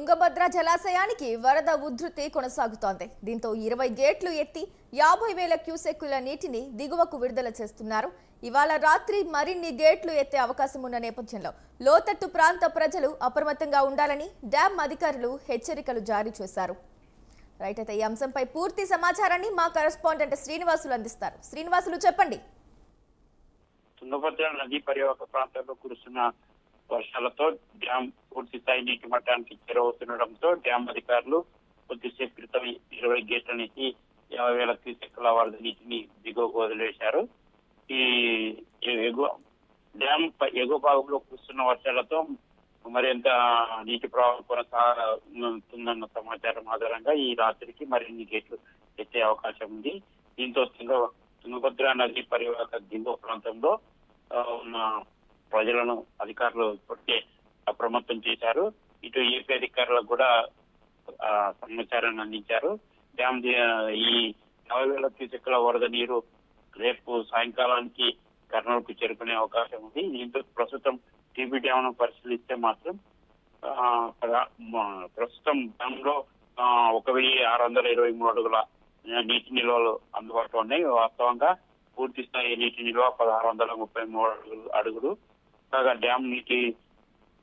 తుంగభద్ర జలాశయానికి వరద ఉధృతి కొనసాగుతోంది. దీంతో 20 గేట్లు ఎత్తి 50,000 క్యూసెక్కుల నీటిని దిగువకు విడుదల చేస్తున్నారు. ఇవాళ రాత్రి మరిన్ని గేట్లు ఎత్తే అవకాశం ఉన్న నేపథ్యంలో లోతట్టు ప్రాంత ప్రజలు అప్రమత్తంగా ఉండాలని డ్యాం అధికారులు హెచ్చరికలు జారీ చేశారు. రైట్, అయితే ఈ అంశంపై పూర్తి సమాచారాన్ని మా కరెస్పాండెంట్ శ్రీనివాసులు అందిస్తారు. శ్రీనివాసులు, చెప్పండి. తుంగభద్ర నదీ పరివాహక ప్రాంతాల్లో కురుస్తున్న వర్షాలతో డ్యాం పూర్తి స్థాయి నీటి మట్టానికి చేరవుతుండటంతో డ్యాం అధికారులు కొద్దిసేపు క్రితం 20 గేట్ల నుంచి 50,000 క్యూసెక్కుల వరద నీటిని దిగువకు వదిలేశారు. ఈ డ్యాం ఎగువ భాగంలో కురుస్తున్న వర్షాలతో మరింత నీటి ప్రవాహం కొనసాగుతుందన్న సమాచారం ఆధారంగా ఈ రాత్రికి మరిన్ని గేట్లు ఎత్తే అవకాశం ఉంది. దీంతో తుంగభద్ర నది పరివాహక దిగువ ప్రాంతంలో ఉన్న ప్రజలను అధికారులు ఇప్పటికే అప్రమత్తం చేశారు. ఇటు ఏపీ అధికారులకు కూడా సమాచారాన్ని అందించారు. డ్యామ్ ఈ 50,000 క్యూసెక్కుల వరద నీరు రేపు సాయంకాలానికి కర్నూలుకు చేరుకునే అవకాశం ఉంది. దీంతో ప్రస్తుతం టీబీ డ్యామ్ ను పరిశీలిస్తే మాత్రం ప్రస్తుతం డ్యామ్ లో 1,623 అడుగుల నీటి నిల్వలు అందుబాటులో ఉన్నాయి. వాస్తవంగా పూర్తి స్థాయి నీటి నిల్వ 1,633 అడుగులు. కాగా డ్యామ్ నీటి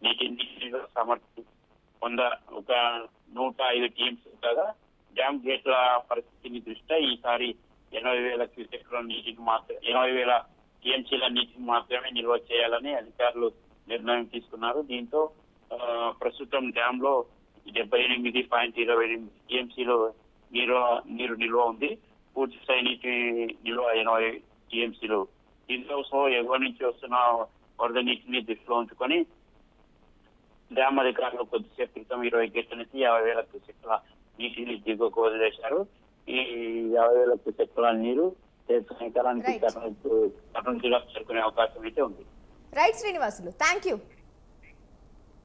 నిల్వ సామర్థ్యం 105 టీఎంసీ కాగా డ్యామ్ గేట్ల పరిస్థితిని దృష్ట్యా ఈసారి 80,000 క్యూసెక్ల నీటిని మాత్రమే 80,000 టీఎంసీల నీటిని మాత్రమే నిల్వ చేయాలని అధికారులు నిర్ణయం తీసుకున్నారు. దీంతో ప్రస్తుతం డ్యామ్ లో 78.28 టీఎంసీలు నీరు నిల్వ ఉంది. పూర్తి స్థాయి నీటి నిల్వ 80 టీఎంసీలు. దీంతో ఎగువ నుంచి వస్తున్న వరద నీటిని దృష్టిలో ఉంచుకొని డ్యామ్ అధికారులు కొద్దిసేపు క్రితం 20 గేట్ల నుంచి 50,000 క్యూసెక్కుల నీటిని దిగువకు వదిలేశారు. ఈ 50,000 క్యూసెక్కుల నీరు సాయంకాలానికి కర్నూలు జిల్లాకు చేరుకునే అవకాశం అయితే ఉంది. Right Srinivasulu, thank you.